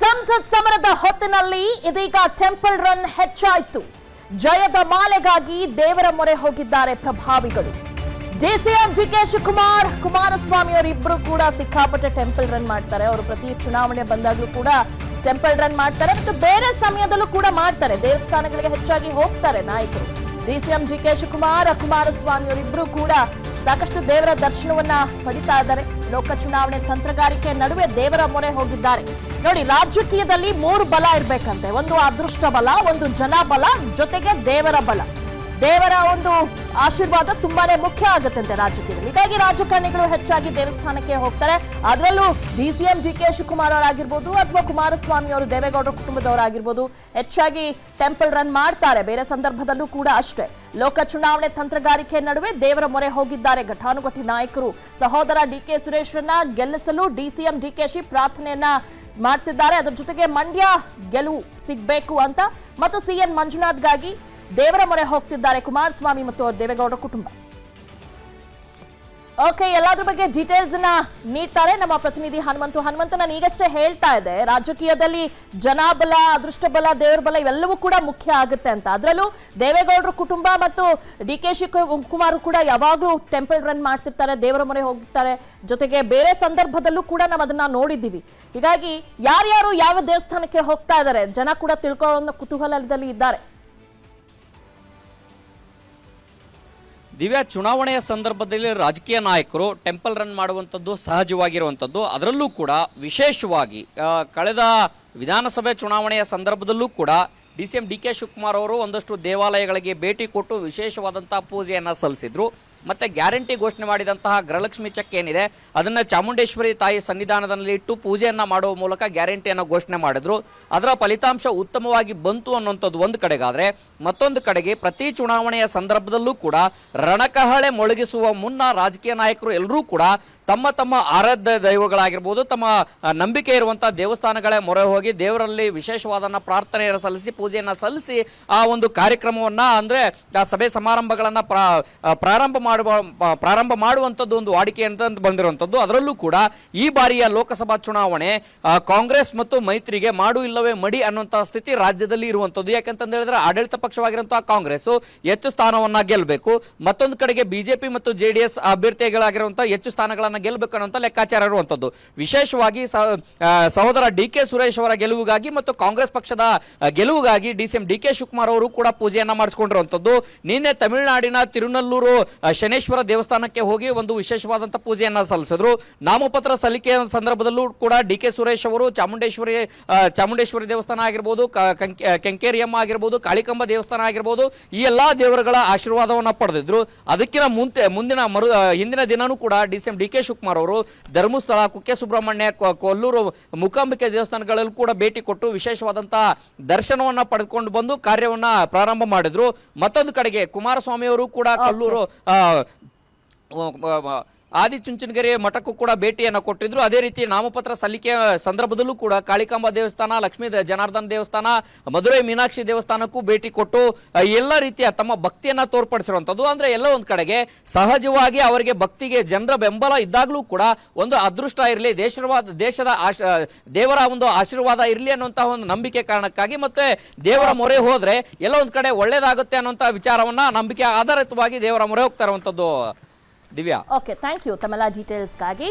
ಸಂಸತ್ ಸಮರದ ಹೊತ್ತಿನಲ್ಲಿ ಇದೀಗ ಟೆಂಪಲ್ ರನ್ ಹೆಚ್ಚಾಯಿತು. ಜಯದ ಮಾಲೆಗಾಗಿ ದೇವರ ಮೊರೆ ಹೋಗಿದ್ದಾರೆ ಪ್ರಭಾವಿಗಳು. ಡಿಸಿಎಂ ಡಿಕೆ ಶಿವಕುಮಾರ್, ಕುಮಾರಸ್ವಾಮಿ ಅವರಿಬ್ಬರು ಕೂಡ ಸಿಕ್ಕಾಪಟ್ಟೆ ಟೆಂಪಲ್ ರನ್ ಮಾಡ್ತಾರೆ. ಅವರು ಪ್ರತಿ ಚುನಾವಣೆ ಬಂದಾಗಲೂ ಕೂಡ ಟೆಂಪಲ್ ರನ್ ಮಾಡ್ತಾರೆ ಮತ್ತು ಬೇರೆ ಸಮಯದಲ್ಲೂ ಕೂಡ ಮಾಡ್ತಾರೆ. ದೇವಸ್ಥಾನಗಳಿಗೆ ಹೆಚ್ಚಾಗಿ ಹೋಗ್ತಾರೆ ನಾಯಕರು. ಡಿಸಿಎಂ ಡಿಕೆ ಶಿವಕುಮಾರ್, ಕುಮಾರಸ್ವಾಮಿ ಅವರಿಬ್ಬರು ಕೂಡ ಸಾಕಷ್ಟು ದೇವರ ದರ್ಶನವನ್ನ ಪಡಿತಾ ಇದ್ದಾರೆ. ಲೋಕ ಚುನಾವಣೆ ತಂತ್ರಗಾರಿಕೆ ನಡುವೆ ದೇವರ ಮೊರೆ ಹೋಗಿದ್ದಾರೆ. ನೋಡಿ, ರಾಜಕೀಯದಲ್ಲಿ 3 ಬಲ ಇರ್ಬೇಕಂತೆ. ಒಂದು ಅದೃಷ್ಟ ಬಲ, ಒಂದು ಜನ ಬಲ, ಜೊತೆಗೆ ದೇವರ ಬಲ. ದೇವರ ಒಂದು ಆಶೀರ್ವಾದ ತುಂಬಾನೇ ಮುಖ್ಯ ಆಗುತ್ತಂತೆ ರಾಜಕೀಯದಲ್ಲಿ. ಹೀಗಾಗಿ ರಾಜಕಾರಣಿಗಳು ಹೆಚ್ಚಾಗಿ ದೇವಸ್ಥಾನಕ್ಕೆ ಹೋಗ್ತಾರೆ. ಅದರಲ್ಲೂ ಡಿಸಿಎಂ ಡಿಕೆ ಶಿವಕುಮಾರ್ ಅವರಾಗಿರ್ಬೋದು ಅಥವಾ ಕುಮಾರಸ್ವಾಮಿ ಅವರು ದೇವೇಗೌಡರ ಕುಟುಂಬದವರಾಗಿರ್ಬೋದು ಹೆಚ್ಚಾಗಿ ಟೆಂಪಲ್ ರನ್ ಮಾಡ್ತಾರೆ. ಬೇರೆ ಸಂದರ್ಭದಲ್ಲೂ ಕೂಡ ಅಷ್ಟೇ. ಲೋಕ ಚುನಾವಣೆ ತಂತ್ರಗಾರಿಕೆ ನಡುವೆ ದೇವರ ಮೊರೆ ಹೋಗಿದ್ದಾರೆ ಘಟಾನುಘಟಿ ನಾಯಕರು. ಸಹೋದರ ಡಿಕೆ ಸುರೇಶ್ರನ್ನ ಗೆಲ್ಲಿಸಲು ಡಿಸಿಎಂ ಡಿಕೆಶಿ ಪ್ರಾರ್ಥನೆಯನ್ನ ಮಾಡ್ತಿದ್ದಾರೆ. ಅದರ ಜೊತೆಗೆ ಮಂಡ್ಯ ಗೆಲುವು ಸಿಗಬೇಕು ಅಂತ ಮತ್ತು ಸಿಎನ್ ಮಂಜುನಾಥ್ಗಾಗಿ ದೇವರ ಮೊರೆ ಹೋಗ್ತಿದ್ದಾರೆ ಕುಮಾರಸ್ವಾಮಿ ಮತ್ತು ದೇವೇಗೌಡರ ಕುಟುಂಬ. ಓಕೆ, ಎಲ್ಲಾದ್ರ ಬಗ್ಗೆ ಡೀಟೇಲ್ಸ್ ಅನ್ನ ನೀಡ್ತಾರೆ ನಮ್ಮ ಪ್ರತಿನಿಧಿ ಹನುಮಂತು. ನಾನು ಈಗಷ್ಟೇ ಹೇಳ್ತಾ ಇದ್ದೆ, ರಾಜಕೀಯದಲ್ಲಿ ಜನಬಲ, ಅದೃಷ್ಟ ಬಲ, ದೇವರ ಬಲ ಇವೆಲ್ಲವೂ ಕೂಡ ಮುಖ್ಯ ಆಗುತ್ತೆ ಅಂತ. ಅದರಲ್ಲೂ ದೇವೇಗೌಡರ ಕುಟುಂಬ ಮತ್ತು ಡಿಕೆ ಶಿವಕುಮಾರ್ ಕೂಡ ಯಾವಾಗಲೂ ಟೆಂಪಲ್ ರನ್ ಮಾಡ್ತಿರ್ತಾರೆ, ದೇವರ ಮೊರೆ ಹೋಗ್ತಾರೆ. ಜೊತೆಗೆ ಬೇರೆ ಸಂದರ್ಭದಲ್ಲೂ ಕೂಡ ನಾವು ಅದನ್ನ ನೋಡಿದ್ದೀವಿ. ಹೀಗಾಗಿ ಯಾರ್ಯಾರು ಯಾವ ದೇವಸ್ಥಾನಕ್ಕೆ ಹೋಗ್ತಾ ಇದ್ದಾರೆ ಜನ ಕೂಡ ತಿಳ್ಕೊಳ್ಳೋ ಕುತೂಹಲದಲ್ಲಿ ಇದ್ದಾರೆ. ದಿವ್ಯಾ, ಚುನಾವಣೆಯ ಸಂದರ್ಭದಲ್ಲಿ ರಾಜಕೀಯ ನಾಯಕರು ಟೆಂಪಲ್ ರನ್ ಮಾಡುವಂಥದ್ದು ಸಹಜವಾಗಿರುವಂಥದ್ದು. ಅದರಲ್ಲೂ ಕೂಡ ವಿಶೇಷವಾಗಿ ಕಳೆದ ವಿಧಾನಸಭೆ ಚುನಾವಣೆಯ ಸಂದರ್ಭದಲ್ಲೂ ಕೂಡ ಡಿಸಿಎಂ ಡಿಕೆ ಶಿವಕುಮಾರ್ ಅವರು ಒಂದಷ್ಟು ದೇವಾಲಯಗಳಿಗೆ ಭೇಟಿ ಕೊಟ್ಟು ವಿಶೇಷವಾದಂತಹ ಪೂಜೆಯನ್ನು ಸಲ್ಲಿಸಿದ್ರು. ಮತ್ತೆ ಗ್ಯಾರಂಟಿ ಘೋಷಣೆ ಮಾಡಿದಂತಹ ಗೃಹಲಕ್ಷ್ಮಿ ಚೆಕ್ ಏನಿದೆ ಅದನ್ನ ಚಾಮುಂಡೇಶ್ವರಿ ತಾಯಿ ಸನ್ನಿಧಾನದಲ್ಲಿ ಇಟ್ಟು ಪೂಜೆಯನ್ನ ಮಾಡುವ ಮೂಲಕ ಗ್ಯಾರಂಟಿಯನ್ನು ಘೋಷಣೆ ಮಾಡಿದ್ರು. ಅದರ ಫಲಿತಾಂಶ ಉತ್ತಮವಾಗಿ ಬಂತು ಅನ್ನುವಂಥದ್ದು ಒಂದು ಕಡೆಗಾದ್ರೆ, ಮತ್ತೊಂದು ಕಡೆಗೆ ಪ್ರತಿ ಚುನಾವಣೆಯ ಸಂದರ್ಭದಲ್ಲೂ ಕೂಡ ರಣಕಹಳೆ ಮೊಳಗಿಸುವ ಮುನ್ನ ರಾಜಕೀಯ ನಾಯಕರು ಎಲ್ಲರೂ ಕೂಡ ತಮ್ಮ ತಮ್ಮ ಆರಾಧ್ಯ ದೈವಗಳಾಗಿರ್ಬೋದು, ತಮ್ಮ ನಂಬಿಕೆ ಇರುವಂತಹ ದೇವಸ್ಥಾನಗಳೇ ಮೊರೆ ಹೋಗಿ ದೇವರಲ್ಲಿ ವಿಶೇಷವಾದ ಪ್ರಾರ್ಥನೆಯನ್ನು ಸಲ್ಲಿಸಿ ಪೂಜೆಯನ್ನು ಸಲ್ಲಿಸಿ ಆ ಒಂದು ಕಾರ್ಯಕ್ರಮವನ್ನ ಅಂದ್ರೆ ಸಭೆ ಸಮಾರಂಭಗಳನ್ನ ಪ್ರಾರಂಭ ಮಾಡುವಂಥದ್ದು ಒಂದು ವಾಡಿಕೆ ಅಂತ ಬಂದಿರುವಂಥದ್ದು. ಅದರಲ್ಲೂ ಕೂಡ ಈ ಬಾರಿಯ ಲೋಕಸಭಾ ಚುನಾವಣೆ ಕಾಂಗ್ರೆಸ್ ಮತ್ತು ಮೈತ್ರಿಗೆ ಮಾಡು ಇಲ್ಲವೇ ಮಡಿ ಅನ್ನುವಂತಹ ಸ್ಥಿತಿ ರಾಜ್ಯದಲ್ಲಿ ಇರುವಂಥದ್ದು. ಯಾಕಂತಂದ ಹೇಳಿದ್ರೆ ಆಡಳಿತ ಪಕ್ಷವಾಗಿರುವಂತಹ ಕಾಂಗ್ರೆಸ್ ಹೆಚ್ಚು ಸ್ಥಾನವನ್ನ ಗೆಲ್ಲಬೇಕು, ಮತ್ತೊಂದು ಕಡೆಗೆ ಬಿಜೆಪಿ ಮತ್ತು ಜೆಡಿಎಸ್ ಅಭ್ಯರ್ಥಿಗಳಾಗಿರುವಂತಹ ಹೆಚ್ಚು ಸ್ಥಾನಗಳನ್ನ ಗೆಲ್ಲಬೇಕು ಅನ್ನುವಂಥ ಲೆಕ್ಕಾಚಾರ ಇರುವಂಥದ್ದು. ವಿಶೇಷವಾಗಿ ಸಹೋದರ ಡಿಕೆ ಸುರೇಶ್ ಅವರ ಗೆಲುವಿಗಾಗಿ ಮತ್ತು ಕಾಂಗ್ರೆಸ್ ಪಕ್ಷದ ಗೆಲುವಿಗಾಗಿ ಡಿಸಿಎಂ ಡಿಕೆ ಶಿವಕುಮಾರ್ ಅವರು ಕೂಡ ಪೂಜೆಯನ್ನ ಮಾಡಿಸಿಕೊಂಡಿರುವಂಥದ್ದು. ನಿನ್ನೆ ತಮಿಳುನಾಡಿನ ತಿರುನಲ್ಲೂರು ಶನೇಶ್ವರ ದೇವಸ್ಥಾನಕ್ಕೆ ಹೋಗಿ ಒಂದು ವಿಶೇಷವಾದಂತಹ ಪೂಜೆಯನ್ನ ಸಲ್ಲಿಸಿದ್ರು. ನಾಮಪತ್ರ ಸಲ್ಲಿಕೆಯ ಸಂದರ್ಭದಲ್ಲೂ ಕೂಡ ಡಿಕೆ ಸುರೇಶ್ ಅವರು ಚಾಮುಂಡೇಶ್ವರಿ ದೇವಸ್ಥಾನ ಆಗಿರ್ಬೋದು, ಕೆಂಕೇರಿಯಮ್ಮ ಆಗಿರ್ಬೋದು, ಕಾಳಿಕಂಬ ದೇವಸ್ಥಾನ ಆಗಿರ್ಬೋದು, ಈ ಎಲ್ಲಾ ದೇವರುಗಳ ಆಶೀರ್ವಾದವನ್ನ ಪಡೆದಿದ್ರು. ಅದಕ್ಕಿಂತ ಹಿಂದಿನ ದಿನನೂ ಕೂಡ ಡಿಸಿಎಂ ಡಿಕೆ ಶಿವಕುಮಾರ್ ಅವರು ಧರ್ಮಸ್ಥಳ, ಕುಕ್ಕೆ ಸುಬ್ರಹ್ಮಣ್ಯ, ಕೊಲ್ಲೂರು ಮೂಕಾಂಬಿಕೆ ದೇವಸ್ಥಾನಗಳಲ್ಲೂ ಕೂಡ ಭೇಟಿ ಕೊಟ್ಟು ವಿಶೇಷವಾದಂತಹ ದರ್ಶನವನ್ನ ಪಡೆದುಕೊಂಡು ಬಂದು ಕಾರ್ಯವನ್ನ ಪ್ರಾರಂಭ ಮಾಡಿದ್ರು. ಮತ್ತೊಂದು ಕಡೆಗೆ ಕುಮಾರಸ್ವಾಮಿ ಅವರು ಕೂಡ ಕೊಲ್ಲೂರು ಆದಿಚುಂಚನಗಿರಿ ಮಠಕ್ಕೂ ಕೂಡ ಭೇಟಿಯನ್ನು ಕೊಟ್ಟಿದ್ರು. ಅದೇ ರೀತಿ ನಾಮಪತ್ರ ಸಲ್ಲಿಕೆಯ ಸಂದರ್ಭದಲ್ಲೂ ಕೂಡ ಕಾಳಿಕಾಂಬ ದೇವಸ್ಥಾನ, ಲಕ್ಷ್ಮೀ ಜನಾರ್ದನ ದೇವಸ್ಥಾನ, ಮಧುರೈ ಮೀನಾಕ್ಷಿ ದೇವಸ್ಥಾನಕ್ಕೂ ಭೇಟಿ ಕೊಟ್ಟು ಎಲ್ಲ ರೀತಿಯ ತಮ್ಮ ಭಕ್ತಿಯನ್ನ ತೋರ್ಪಡಿಸಿರುವಂಥದ್ದು. ಅಂದ್ರೆ ಎಲ್ಲ ಒಂದ್ ಕಡೆಗೆ ಸಹಜವಾಗಿ ಅವರಿಗೆ ಭಕ್ತಿಗೆ ಜನರ ಬೆಂಬಲ ಇದ್ದಾಗಲೂ ಕೂಡ ಒಂದು ಅದೃಷ್ಟ ಇರಲಿ, ದೇಶದ ದೇವರ ಒಂದು ಆಶೀರ್ವಾದ ಇರಲಿ ಅನ್ನುವಂತಹ ಒಂದು ನಂಬಿಕೆ ಕಾರಣಕ್ಕಾಗಿ ಮತ್ತೆ ದೇವರ ಮೊರೆ ಹೋದ್ರೆ ಎಲ್ಲ ಒಂದ್ ಕಡೆ ಒಳ್ಳೇದಾಗುತ್ತೆ ಅನ್ನುವಂತಹ ವಿಚಾರವನ್ನ ನಂಬಿಕೆ ಆಧಾರಿತವಾಗಿ ದೇವರ ಮೊರೆ ಹೋಗ್ತಾ ಇರುವಂತದ್ದು. ದಿವ್ಯಾ, ಓಕೆ, ಥ್ಯಾಂಕ್ ಯು ತಮ್ಮೆಲ್ಲ ಡೀಟೇಲ್ಸ್ಗಾಗಿ.